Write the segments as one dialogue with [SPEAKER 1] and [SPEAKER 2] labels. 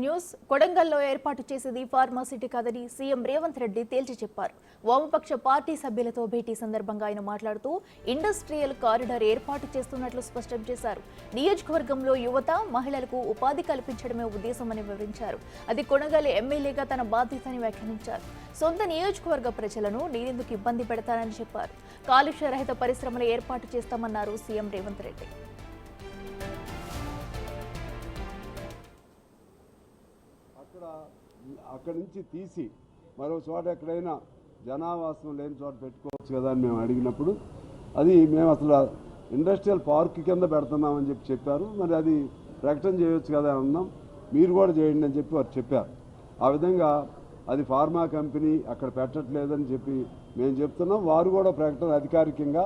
[SPEAKER 1] News కొడంగల్లో ఏర్పాటు చేసేది ఫార్మాసిటీ కాదని సీఎం రేవంత్ రెడ్డి తేల్చి చెప్పారు. వామపక్ష పార్టీ సభ్యులతో భేటీ సందర్భంగా ఆయన మాట్లాడుతూ ఇండస్ట్రియల్ కారిడార్ ఏర్పాటు చేస్తున్నట్లు స్పష్టం చేశారు. నియోజకవర్గంలో యువత, మహిళలకు ఉపాధి కల్పించడమే ఉద్దేశమని వివరించారు. అది కొడంగల్ ఎమ్మెల్యేగా తన బాధ్యతని వ్యాఖ్యానించారు. సొంత నియోజకవర్గ ప్రజలను నేనెందుకు ఇబ్బంది పెడతానని చెప్పారు. కాలుష్య రహిత పరిశ్రమలు ఏర్పాటు చేస్తామన్నారు సీఎం రేవంత్ రెడ్డి.
[SPEAKER 2] అక్కడి నుంచి తీసి మరో చోట ఎక్కడైనా జనావాసం లేని చోట పెట్టుకోవచ్చు కదా అని మేము అడిగినప్పుడు అది మేము అసలు ఇండస్ట్రియల్ పార్క్ కింద పెడుతున్నామని చెప్పారు. మరి అది ప్రకటన చేయొచ్చు కదా అన్నాం. మీరు కూడా చేయండి అని చెప్పి వారు చెప్పారు. ఆ విధంగా అది ఫార్మా కంపెనీ అక్కడ పెట్టట్లేదని చెప్పి మేము చెప్తున్నాం. వారు కూడా ప్రకటన అధికారికంగా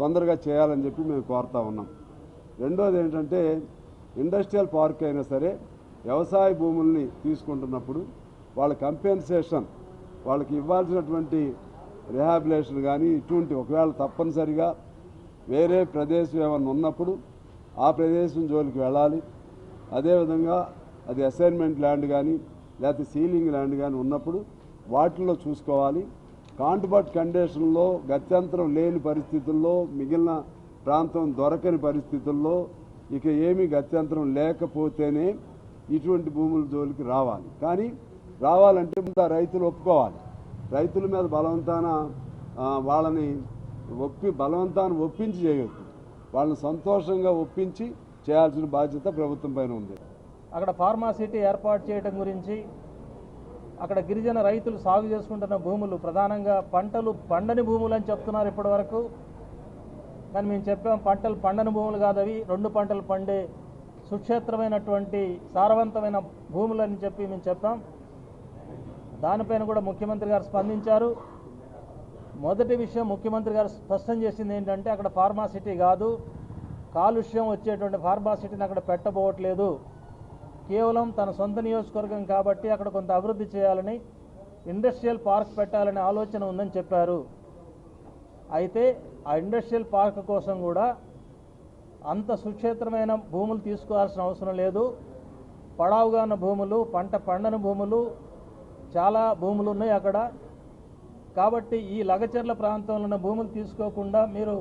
[SPEAKER 2] తొందరగా చేయాలని చెప్పి మేము కోరుతా ఉన్నాం. రెండోది ఏంటంటే ఇండస్ట్రియల్ పార్క్ అయినా సరే వ్యవసాయ భూముల్ని తీసుకుంటున్నప్పుడు వాళ్ళ కంపెన్సేషన్, వాళ్ళకి ఇవ్వాల్సినటువంటి రిహాబిలేషన్ కానీ ఇటువంటి ఒకవేళ తప్పనిసరిగా వేరే ప్రదేశం ఏమన్నా ఉన్నప్పుడు ఆ ప్రదేశం జోలికి వెళ్ళాలి. అదేవిధంగా అది అసైన్మెంట్ ల్యాండ్ కానీ లేకపోతే సీలింగ్ ల్యాండ్ కానీ ఉన్నప్పుడు వాటిల్లో చూసుకోవాలి. కాంట్రాక్ట్ కండిషన్లో గత్యంతరం లేని పరిస్థితుల్లో, మిగిలిన ప్రాంతం దొరకని పరిస్థితుల్లో, ఇక ఏమీ గత్యంతరం లేకపోతేనే ఇటువంటి భూముల జోలికి రావాలి. కానీ రావాలంటే ముందు రైతులు ఒప్పుకోవాలి. రైతుల మీద వాళ్ళని బలవంతాన్ని ఒప్పించి చేయొద్దు. వాళ్ళని సంతోషంగా ఒప్పించి చేయాల్సిన బాధ్యత ప్రభుత్వం పైన ఉంది.
[SPEAKER 3] అక్కడ ఫార్మాసిటీ ఏర్పాటు చేయడం గురించి అక్కడ గిరిజన రైతులు సాగు చేసుకుంటున్న భూములు ప్రధానంగా పంటలు పండని భూములు అని చెప్తున్నారు ఇప్పటి వరకు. కానీ మేము చెప్పాం పంటలు పండని భూములు కాదు, అవి 2 పంటలు పండే సుక్షేత్రమైనటువంటి సారవంతమైన భూములని చెప్పి మేము చెప్పాం. దానిపైన కూడా ముఖ్యమంత్రి గారు స్పందించారు. మొదటి విషయం ముఖ్యమంత్రి గారు స్పష్టం చేసింది ఏంటంటే అక్కడ ఫార్మాసిటీ కాదు, కాలుష్యం వచ్చేటువంటి ఫార్మాసిటీని అక్కడ పెట్టబోవట్లేదు. కేవలం తన సొంత నియోజకవర్గం కాబట్టి అక్కడ కొంత అభివృద్ధి చేయాలని, ఇండస్ట్రియల్ పార్క్ పెట్టాలనే ఆలోచన ఉందని చెప్పారు. అయితే ఆ ఇండస్ట్రియల్ పార్క్ కోసం కూడా అంత సుక్షేత్రమైన భూములు తీసుకోవాల్సిన అవసరం లేదు. పడావుగా ఉన్న భూములు, పంట పండని భూములు చాలా భూములు ఉన్నాయి అక్కడ. కాబట్టి ఈ లగచర్ల ప్రాంతంలో ఉన్న భూములు తీసుకోకుండా మీరు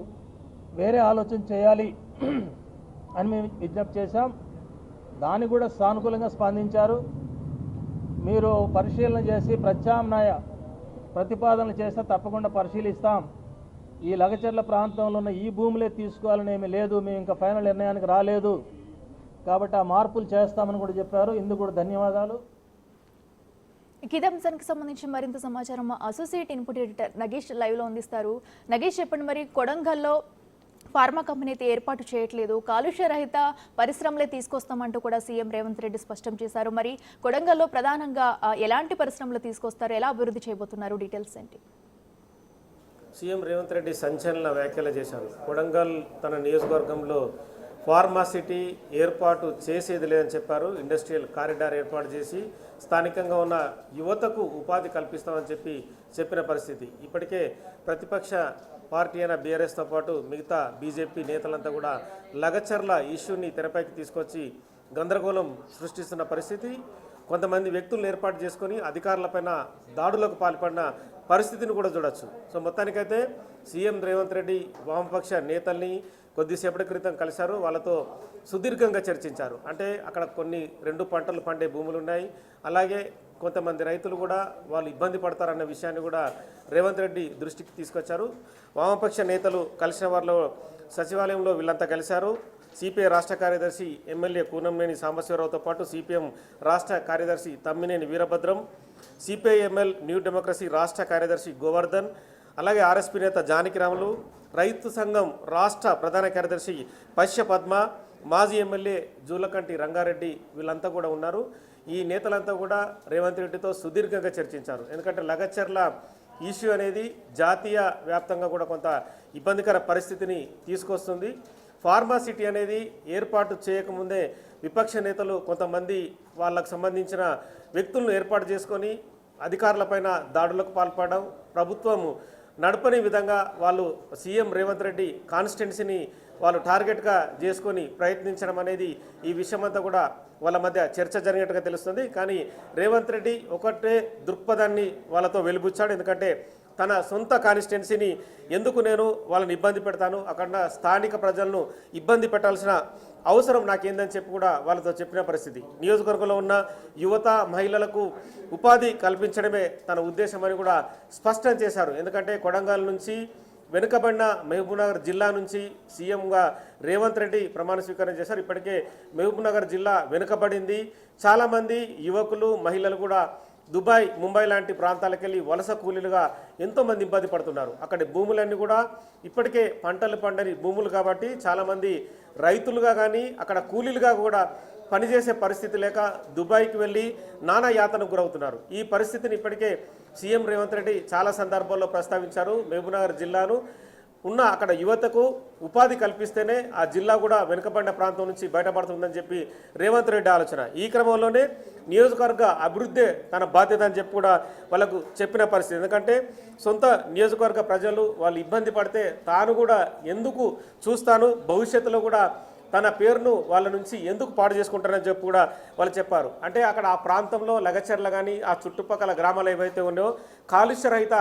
[SPEAKER 3] వేరే ఆలోచన చేయాలి అని మేము విజ్ఞప్తి చేశాం. దాన్ని కూడా సానుకూలంగా స్పందించారు. మీరు పరిశీలన చేసి ప్రత్యామ్నాయ ప్రతిపాదనలు చేస్తే తప్పకుండా పరిశీలిస్తాం. ఈ లగచర్ల ప్రాంతంలో ఉన్న ఈ భూములే తీసుకోవాలని ఏమీ లేదు, మేము ఇంకా ఫైనల్ నిర్ణయానికి రాలేదు, కాబట్టి ఆ మార్పులు చేస్తామని కూడా చెప్పారు. ఇందుకు కూడా ధన్యవాదాలు.
[SPEAKER 1] ఇదే అంశానికి సంబంధించి మరింత సమాచారం అసోసియేట్ ఇన్పుట్ ఎడిటర్ నగేష్ లైవ్లో అందిస్తారు. నగేష్, చెప్పండి, మరి కొడంగల్లో ఫార్మా కంపెనీ అయితే ఏర్పాటు చేయట్లేదు, కాలుష్య రహిత పరిశ్రమలే తీసుకొస్తామంటూ కూడా సీఎం రేవంత్ రెడ్డి స్పష్టం చేశారు. మరి కొడంగల్లో ప్రధానంగా ఎలాంటి పరిశ్రమలు తీసుకొస్తారు, ఎలా అభివృద్ధి చేయబోతున్నారు, డీటెయిల్స్ ఏంటి?
[SPEAKER 4] సీఎం రేవంత్ రెడ్డి సంచలన వ్యాఖ్యలు చేశారు. కొడంగల్ తన నియోజకవర్గంలో ఫార్మాసిటీ ఏర్పాటు చేసేది లేదని చెప్పారు. ఇండస్ట్రియల్ కారిడార్ ఏర్పాటు చేసి స్థానికంగా ఉన్న యువతకు ఉపాధి కల్పిస్తామని చెప్పిన పరిస్థితి. ఇప్పటికే ప్రతిపక్ష పార్టీ అయిన బీఆర్ఎస్తో పాటు మిగతా బీజేపీ నేతలంతా కూడా లగచర్ల ఇష్యూని తెరపైకి తీసుకొచ్చి గందరగోళం సృష్టిస్తున్న పరిస్థితి. కొంతమంది వ్యక్తులను ఏర్పాటు చేసుకొని అధికారులపైన దాడులకు పాల్పడిన పరిస్థితిని కూడా చూడొచ్చు. సో మొత్తానికైతే సీఎం రేవంత్ రెడ్డి వామపక్ష నేతల్ని కొద్దిసేపటి క్రితం కలిశారు. వాళ్ళతో సుదీర్ఘంగా చర్చించారు. అంటే అక్కడ కొన్ని 2 పంటలు పండే భూములు ఉన్నాయి, అలాగే కొంతమంది రైతులు కూడా వాళ్ళు ఇబ్బంది పడతారన్న విషయాన్ని కూడా రేవంత్ రెడ్డి దృష్టికి తీసుకొచ్చారు. వామపక్ష నేతలు కలిసిన వారిలో సచివాలయంలో వీళ్ళంతా కలిశారు. సిపిఐ రాష్ట్ర కార్యదర్శి ఎమ్మెల్యే కూనంనేని సాంబశివరావుతో పాటు సిపిఎం రాష్ట్ర కార్యదర్శి Tammineni Veerabhadram, CPIML new democracy రాష్ట్ర కార్యదర్శి గోవర్ధన్, అలాగే ఆర్ఎస్పీ నేత జానకిరాములు, రైతు సంఘం రాష్ట్ర ప్రధాన కార్యదర్శి పశ్య పద్మ, మాజీ ఎమ్మెల్యే జూలకంటి రంగారెడ్డి వీళ్ళంతా కూడా ఉన్నారు. ఈ నేతలంతా కూడా రేవంత్ రెడ్డితో సుదీర్ఘంగా చర్చించారు. ఎందుకంటే లగచర్ల ఇష్యూ అనేది జాతీయ వ్యాప్తంగా కూడా కొంత ఇబ్బందికర పరిస్థితిని తీసుకొస్తుంది. ఫార్మాసిటీ అనేది ఏర్పాటు చేయకముందే విపక్ష నేతలు కొంతమంది వాళ్ళకు సంబంధించిన వ్యక్తులను ఏర్పాటు చేసుకొని అధికారులపైన దాడులకు పాల్పడడం, ప్రభుత్వం నడపని విధంగా వాళ్ళు సీఎం రేవంత్ రెడ్డి కాన్స్టిట్యున్సీని వాళ్ళు టార్గెట్గా చేసుకొని ప్రయత్నించడం అనేది ఈ విషయమంతా కూడా వాళ్ళ మధ్య చర్చ జరిగినట్టుగా తెలుస్తుంది. కానీ రేవంత్ రెడ్డి ఒకటే దృక్పథాన్ని వాళ్ళతో వెలిబుచ్చాడు. ఎందుకంటే తన సొంత కాన్స్టిట్యున్సీని ఎందుకు నేను వాళ్ళని ఇబ్బంది పెడతాను, అక్కడ స్థానిక ప్రజలను ఇబ్బంది పెట్టాల్సిన అవసరం నాకేందని చెప్పి కూడా వాళ్ళతో చెప్పిన పరిస్థితి. నియోజకవర్గంలో ఉన్న యువత మహిళలకు ఉపాధి కల్పించడమే తన ఉద్దేశమని కూడా స్పష్టం చేశారు. ఎందుకంటే కొడంగల్ నుంచి వెనుకబడిన మహబూబ్నగర్ జిల్లా నుంచి సీఎంగా రేవంత్ రెడ్డి ప్రమాణ స్వీకారం చేశారు. ఇప్పటికే మహబూబ్నగర్ జిల్లా వెనుకబడింది. చాలామంది యువకులు మహిళలు కూడా దుబాయ్ ముంబై లాంటి ప్రాంతాలకు వెళ్ళి వలస కూలీలుగా ఎంతోమంది ఇబ్బంది పడుతున్నారు. అక్కడి భూములన్నీ కూడా ఇప్పటికే పంటలు పండని భూములు కాబట్టి చాలామంది రైతులుగా కానీ అక్కడ కూలీలుగా కూడా పనిచేసే పరిస్థితి లేక దుబాయ్కి వెళ్ళి నానా యాతనకు గురవుతున్నారు. ఈ పరిస్థితిని ఇప్పటికే సీఎం రేవంత్ రెడ్డి చాలా సందర్భాల్లో ప్రస్తావించారు. మహబూబ్నగర్ జిల్లాను ఉన్న అక్కడ యువతకు ఉపాధి కల్పిస్తేనే ఆ జిల్లా కూడా వెనుకబడిన ప్రాంతం నుంచి బయటపడుతుందని చెప్పి రేవంత్ రెడ్డి ఆలోచన. ఈ క్రమంలోనే నియోజకవర్గ అభివృద్ధి తన బాధ్యత అని చెప్పి కూడా వాళ్ళకు చెప్పిన పరిస్థితి. ఎందుకంటే సొంత నియోజకవర్గ ప్రజలు వాళ్ళు ఇబ్బంది పడితే తాను కూడా ఎందుకు చూస్తాను, భవిష్యత్తులో కూడా తన పేరును వాళ్ళ నుంచి ఎందుకు పాడు చేసుకుంటారని చెప్పి కూడా వాళ్ళు చెప్పారు. అంటే అక్కడ ఆ ప్రాంతంలో లగచర్ల కానీ ఆ చుట్టుపక్కల గ్రామాలు ఏవైతే ఉన్నాయో కాలుష్యరహిత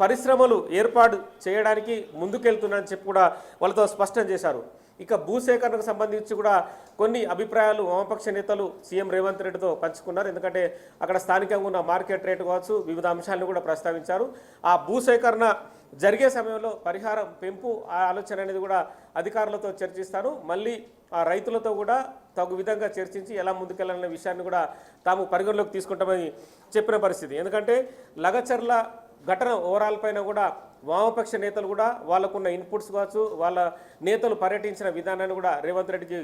[SPEAKER 4] పరిశ్రమలు ఏర్పాటు చేయడానికి ముందుకెళ్తున్నారని చెప్పి కూడా వాళ్ళతో స్పష్టం చేశారు. ఇక భూసేకరణకు సంబంధించి కూడా కొన్ని అభిప్రాయాలు వామపక్ష నేతలు సీఎం రేవంత్ రెడ్డితో పంచుకున్నారు. ఎందుకంటే అక్కడ స్థానికంగా ఉన్న మార్కెట్ రేటు కావచ్చు వివిధ అంశాలను కూడా ప్రస్తావించారు. ఆ భూసేకరణ జరిగే సమయంలో పరిహారం పెంపు ఆ ఆలోచన అనేది కూడా అధికారులతో చర్చిస్తారు. మళ్ళీ ఆ రైతులతో కూడా తగు విధంగా చర్చించి ఎలా ముందుకెళ్లాలనే విషయాన్ని కూడా తాము పరిగణలోకి తీసుకుంటామని చెప్పిన పరిస్థితి. ఎందుకంటే లగచర్ల ఘటన ఓవరాల్ పైన కూడా వామపక్ష నేతలు కూడా వాళ్ళకున్న ఇన్పుట్స్ కావచ్చు, వాళ్ళ నేతలు పర్యటించిన విధానాన్ని కూడా రేవంత్ రెడ్డికి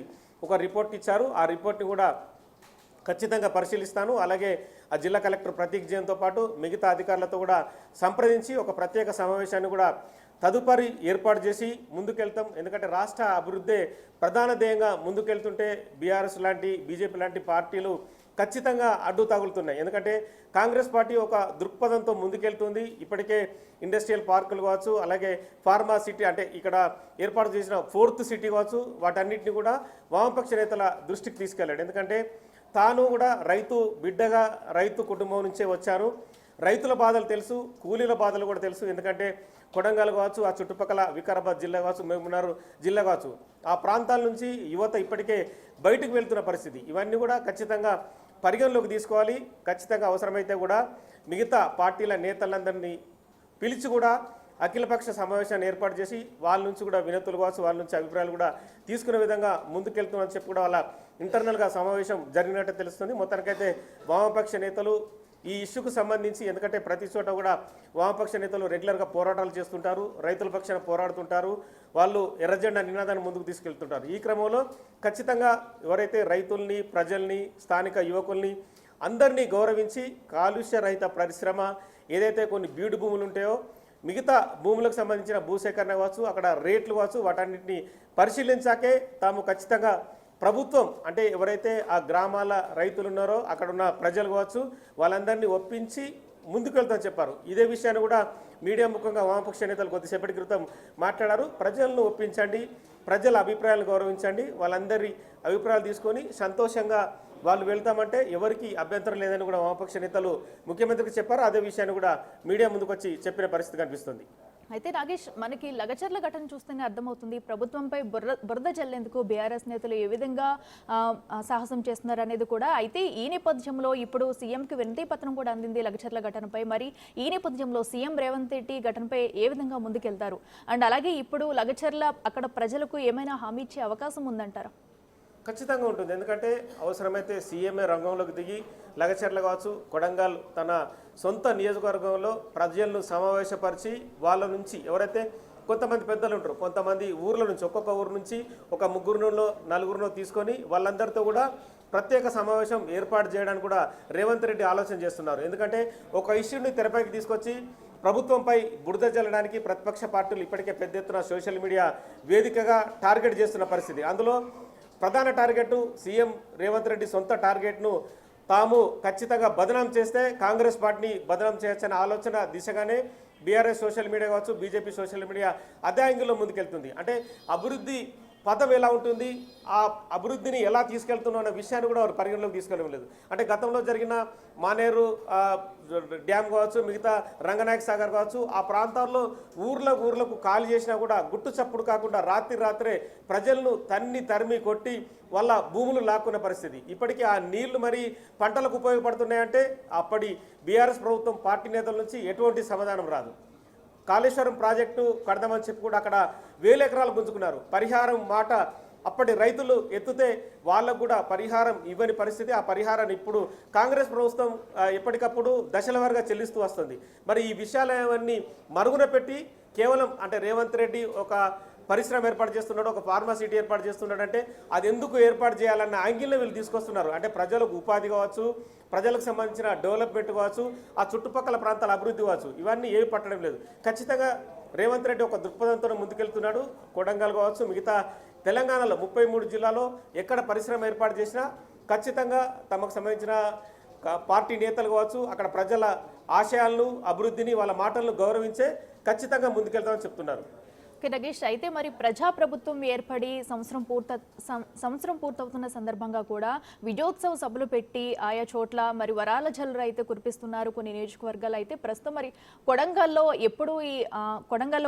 [SPEAKER 4] ఒక రిపోర్ట్ ఇచ్చారు. ఆ రిపోర్ట్ని కూడా ఖచ్చితంగా పరిశీలిస్తాను. అలాగే ఆ జిల్లా కలెక్టర్ ప్రతీక్ జైన్తో పాటు మిగతా అధికారులతో కూడా సంప్రదించి ఒక ప్రత్యేక సమావేశాన్ని కూడా తదుపరి ఏర్పాటు చేసి ముందుకెళ్తాం. ఎందుకంటే రాష్ట్ర అభివృద్ధి ప్రధాన ధ్యేయంగా ముందుకెళ్తుంటే బీఆర్ఎస్ లాంటి బీజేపీ లాంటి పార్టీలు ఖచ్చితంగా అడ్డు తగులుతున్నాయి. ఎందుకంటే కాంగ్రెస్ పార్టీ ఒక దృక్పథంతో ముందుకెళ్తుంది. ఇప్పటికే ఇండస్ట్రియల్ పార్కులు కావచ్చు, అలాగే ఫార్మా సిటీ అంటే ఇక్కడ ఏర్పాటు చేసిన 4th సిటీ కావచ్చు, వాటన్నిటిని కూడా వామపక్ష నేతల దృష్టికి తీసుకెళ్ళాడు. ఎందుకంటే తాను కూడా రైతు బిడ్డగా రైతు కుటుంబం నుంచే వచ్చాను. రైతుల బాధలు తెలుసు, కూలీల బాధలు కూడా తెలుసు. ఎందుకంటే కొడంగల్ కావచ్చు, ఆ చుట్టుపక్కల వికారాబాద్ జిల్లా కావచ్చు, మహబూబ్నగర్ జిల్లా కావచ్చు, ఆ ప్రాంతాల నుంచి యువత ఇప్పటికే బయటకు వెళ్తున్న పరిస్థితి. ఇవన్నీ కూడా ఖచ్చితంగా పరిగణలోకి తీసుకోవాలి. ఖచ్చితంగా అవసరమైతే కూడా మిగతా పార్టీల నేతలందరినీ పిలిచి కూడా అఖిలపక్ష సమావేశాన్ని ఏర్పాటు చేసి వాళ్ళ నుంచి కూడా వినతులు కావచ్చు, వాళ్ళ నుంచి అభిప్రాయాలు కూడా తీసుకునే విధంగా ముందుకెళ్తున్నామని చెప్పి కూడా వాళ్ళ ఇంటర్నల్గా సమావేశం జరిగినట్టు తెలుస్తుంది. మొత్తానికైతే వామపక్ష నేతలు ఈ ఇష్యూకు సంబంధించి, ఎందుకంటే ప్రతి చోట కూడా వామపక్ష నేతలు రెగ్యులర్గా పోరాటాలు చేస్తుంటారు, రైతుల పక్షాన పోరాడుతుంటారు, వాళ్ళు ఎర్రజెండా నినాదాన్ని ముందుకు తీసుకెళ్తుంటారు. ఈ క్రమంలో ఖచ్చితంగా ఎవరైతే రైతుల్ని, ప్రజల్ని, స్థానిక యువకుల్ని అందరినీ గౌరవించి కాలుష్య రహిత పరిశ్రమ ఏదైతే కొన్ని బీడు భూములు ఉంటాయో మిగతా భూములకు సంబంధించిన భూసేకరణ కావచ్చు, అక్కడ రేట్లు కావచ్చు, వాటన్నిటిని పరిశీలించాకే తాము ఖచ్చితంగా ప్రభుత్వం అంటే ఎవరైతే ఆ గ్రామాల రైతులు ఉన్నారో అక్కడ ఉన్న ప్రజలు కావచ్చు వాళ్ళందరినీ ఒప్పించి ముందుకెళ్తామని చెప్పారు. ఇదే విషయాన్ని కూడా మీడియా ముఖంగా వామపక్ష నేతలు కొద్దిసేపటి క్రితం మాట్లాడారు. ప్రజలను ఒప్పించండి, ప్రజల అభిప్రాయాలను గౌరవించండి, వాళ్ళందరి అభిప్రాయాలు తీసుకొని సంతోషంగా వాళ్ళు వెళ్తామంటే ఎవరికి అభ్యంతరం లేదని కూడా వామపక్ష నేతలు ముఖ్యమంత్రికి చెప్పారు. అదే విషయాన్ని కూడా మీడియా ముందుకు వచ్చి చెప్పిన పరిస్థితి కనిపిస్తుంది.
[SPEAKER 1] అయితే నాగేష్, మనకి లగచర్ల ఘటన చూస్తేనే అర్థమవుతుంది ప్రభుత్వంపై బురద జల్లేందుకు బీఆర్ఎస్ నేతలు ఏ విధంగా సాహసం చేస్తున్నారు అనేది కూడా. అయితే ఈ నేపథ్యంలో ఇప్పుడు సీఎంకి వినతి పత్రం కూడా అందింది లగచర్ల ఘటనపై. మరి ఈ నేపథ్యంలో సీఎం రేవంత్ రెడ్డి ఘటనపై ఏ విధంగా ముందుకెళ్తారు? అండ్ అలాగే ఇప్పుడు లగచర్ల అక్కడ ప్రజలకు ఏమైనా హామీ ఇచ్చే అవకాశం ఉందంటారా?
[SPEAKER 4] ఖచ్చితంగా ఉంటుంది. ఎందుకంటే అవసరమైతే సీఎంఏ రంగంలోకి దిగి లగచర్ల కావచ్చు, కొడంగల్ తన సొంత నియోజకవర్గంలో ప్రజలను సమావేశపరిచి వాళ్ళ నుంచి ఎవరైతే కొంతమంది పెద్దలు ఉంటారు, కొంతమంది ఊర్ల నుంచి ఒక్కొక్క ఊరు నుంచి ఒక 3 4 తీసుకొని వాళ్ళందరితో కూడా ప్రత్యేక సమావేశం ఏర్పాటు చేయడానికి కూడా రేవంత్ రెడ్డి ఆలోచన చేస్తున్నారు. ఎందుకంటే ఒక ఇష్యూని తెరపైకి తీసుకొచ్చి ప్రభుత్వంపై బురద జల్లడానికి ప్రతిపక్ష పార్టీలు ఇప్పటికే పెద్ద ఎత్తున సోషల్ మీడియా వేదికగా టార్గెట్ చేస్తున్న పరిస్థితి. అందులో ప్రధాన టార్గెట్ సీఎం రేవంత్ రెడ్డి సొంత టార్గెట్ను తాము ఖచ్చితంగా బదనాం చేస్తే కాంగ్రెస్ పార్టీని బదనాం చేయొచ్చనే ఆలోచన దిశగానే బీఆర్ఎస్ సోషల్ మీడియా కావచ్చు, బీజేపీ సోషల్ మీడియా అదే యాంగిల్లో ముందుకెళ్తుంది. అంటే అభివృద్ధి పదం ఎలా ఉంటుంది, ఆ అభివృద్ధిని ఎలా తీసుకెళ్తున్నాం అనే విషయాన్ని కూడా వారు పరిగణలోకి తీసుకెళ్ళడం లేదు. అంటే గతంలో జరిగిన మానేరు డ్యామ్ కావచ్చు, మిగతా రంగనాయక సాగర్ కావచ్చు, ఆ ప్రాంతాల్లో ఊర్లకు ఖాళీ చేసినా కూడా గుట్టు చప్పుడు కాకుండా రాత్రే ప్రజలను తరిమి కొట్టి వాళ్ళ భూములు లాక్కునే పరిస్థితి. ఇప్పటికీ ఆ నీళ్లు మరి పంటలకు ఉపయోగపడుతున్నాయంటే అప్పటి బీఆర్ఎస్ ప్రభుత్వం పార్టీ నేతల నుంచి ఎటువంటి సమాధానం రాదు. కాళేశ్వరం ప్రాజెక్టు కడదామని చెప్పి కూడా అక్కడ 1000 ఎకరాలు గుంజుకున్నారు. పరిహారం మాట అప్పటి రైతులు ఎత్తుతే వాళ్ళకు కూడా పరిహారం ఇవ్వని పరిస్థితి. ఆ పరిహారాన్ని ఇప్పుడు కాంగ్రెస్ ప్రభుత్వం ఎప్పటికప్పుడు దశల వారీగా చెల్లిస్తూ వస్తుంది. మరి ఈ విషయాలన్నీ మరుగున పెట్టి కేవలం అంటే రేవంత్ రెడ్డి ఒక పరిశ్రమ ఏర్పాటు చేస్తున్నాడు, ఒక ఫార్మాసిటీ ఏర్పాటు చేస్తున్నాడు అంటే అది ఎందుకు ఏర్పాటు చేయాలన్న యాంగిల్లో వీళ్ళు తీసుకొస్తున్నారు. అంటే ప్రజలకు ఉపాధి కావచ్చు, ప్రజలకు సంబంధించిన డెవలప్మెంట్ కావచ్చు, ఆ చుట్టుపక్కల ప్రాంతాల అభివృద్ధి కావచ్చు, ఇవన్నీ ఏవి పట్టడం లేదు. ఖచ్చితంగా రేవంత్ రెడ్డి ఒక దృక్పథంతో ముందుకెళ్తున్నాడు. కొడంగల్ కావచ్చు, మిగతా తెలంగాణలో 33 జిల్లాలో ఎక్కడ పరిశ్రమ ఏర్పాటు చేసినా ఖచ్చితంగా తమకు సంబంధించిన పార్టీ నేతలు కావచ్చు, అక్కడ ప్రజల ఆశయాలను, అభివృద్ధిని, వాళ్ళ మాటలను గౌరవించే ఖచ్చితంగా ముందుకెళ్తామని చెప్తున్నారు.
[SPEAKER 1] నగేష్, అయితే మరి ప్రజాప్రభుత్వం ఏర్పడి సంవత్సరం పూర్తవుతున్న సందర్భంగా కూడా విజయోత్సవ సభలు పెట్టి ఆయా చోట్ల మరి వరాల జల్లు అయితే కురిపిస్తున్నారు కొన్ని నియోజకవర్గాలు. అయితే ప్రస్తుతం మరి కొడంగల్లో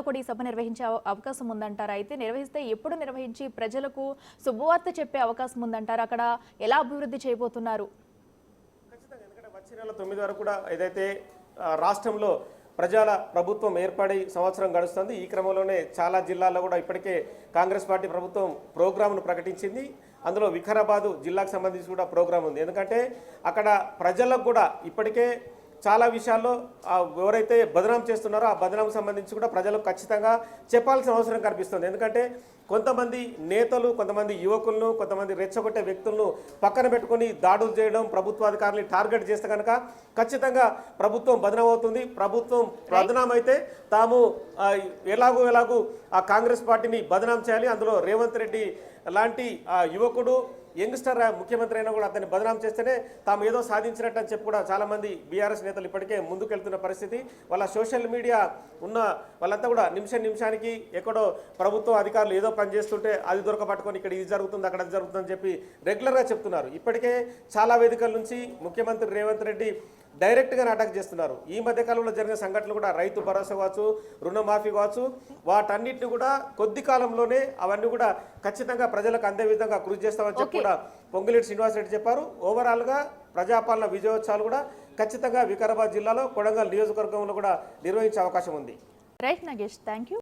[SPEAKER 1] కూడా ఈ సభ నిర్వహించే అవకాశం ఉందంటారా? అయితే నిర్వహిస్తే ఎప్పుడు నిర్వహించి ప్రజలకు శుభవార్త చెప్పే అవకాశం ఉందంటారా? అక్కడ ఎలా అభివృద్ధి చేయబోతున్నారు?
[SPEAKER 4] ఖచ్చితంగా, ఎందుకంటే వచ్చే నెల 9 వరకు కూడా ఏదైతే రాష్ట్రంలో ప్రజల ప్రభుత్వం ఏర్పడి సంవత్సరం గడుస్తుంది. ఈ క్రమంలోనే చాలా జిల్లాల్లో కూడా ఇప్పటికే కాంగ్రెస్ పార్టీ ప్రభుత్వం ప్రోగ్రాంను ప్రకటించింది. అందులో వికారాబాదు జిల్లాకు సంబంధించి కూడా ప్రోగ్రాం ఉంది. ఎందుకంటే అక్కడ ప్రజలకు కూడా ఇప్పటికే చాలా విషయాల్లో ఎవరైతే బదనాం చేస్తున్నారో ఆ బదనాంకు సంబంధించి కూడా ప్రజలకు ఖచ్చితంగా చెప్పాల్సిన అవసరం కనిపిస్తుంది. ఎందుకంటే కొంతమంది నేతలు, కొంతమంది యువకులను, కొంతమంది రెచ్చగొట్టే వ్యక్తులను పక్కన పెట్టుకొని దాడులు చేయడం, ప్రభుత్వాధికారులు టార్గెట్ చేస్తే కనుక ఖచ్చితంగా ప్రభుత్వం బదనాం అవుతుంది. ప్రభుత్వం బదనాం అయితే తాము ఎలాగూ ఆ కాంగ్రెస్ పార్టీని బదనాం చేయాలి. అందులో రేవంత్ రెడ్డి లాంటి యువకుడు, యంగ్స్టర్ ముఖ్యమంత్రి అయినా కూడా అతన్ని బదనాం చేస్తేనే తాము ఏదో సాధించినట్టు అని చెప్పి కూడా చాలామంది బీఆర్ఎస్ నేతలు ఇప్పటికే ముందుకెళ్తున్న పరిస్థితి. వాళ్ళ సోషల్ మీడియా ఉన్న వాళ్ళంతా కూడా నిమిషానికి ఎక్కడో ప్రభుత్వ అధికారులు ఏదో పని చేస్తుంటే అది దొరకబట్టుకొని ఇక్కడ ఇది జరుగుతుంది, అక్కడ అది జరుగుతుందని చెప్పి రెగ్యులర్గా చెప్తున్నారు. ఇప్పటికే చాలా వేదికల నుంచి ముఖ్యమంత్రి రేవంత్ రెడ్డి డైరెక్ట్గా అటాక్ చేస్తున్నారు. ఈ మధ్యకాలంలో జరిగిన సంఘటనలు కూడా రైతు భరోసా కావచ్చు, రుణమాఫీ కావచ్చు, వాటన్నిటిని కూడా కొద్ది కాలంలోనే అవన్నీ కూడా ఖచ్చితంగా ప్రజలకు అందే విధంగా కృషి చేస్తామని చెప్పి కూడా పొంగులేటి శ్రీనివాసరెడ్డి చెప్పారు. ఓవరాల్గా ప్రజాపాలన విజయోత్సవాలు కూడా ఖచ్చితంగా వికారాబాద్ జిల్లాలో కొడంగల్ నియోజకవర్గంలో కూడా నిర్వహించే అవకాశం ఉంది.
[SPEAKER 1] Right Nagesh, thank you.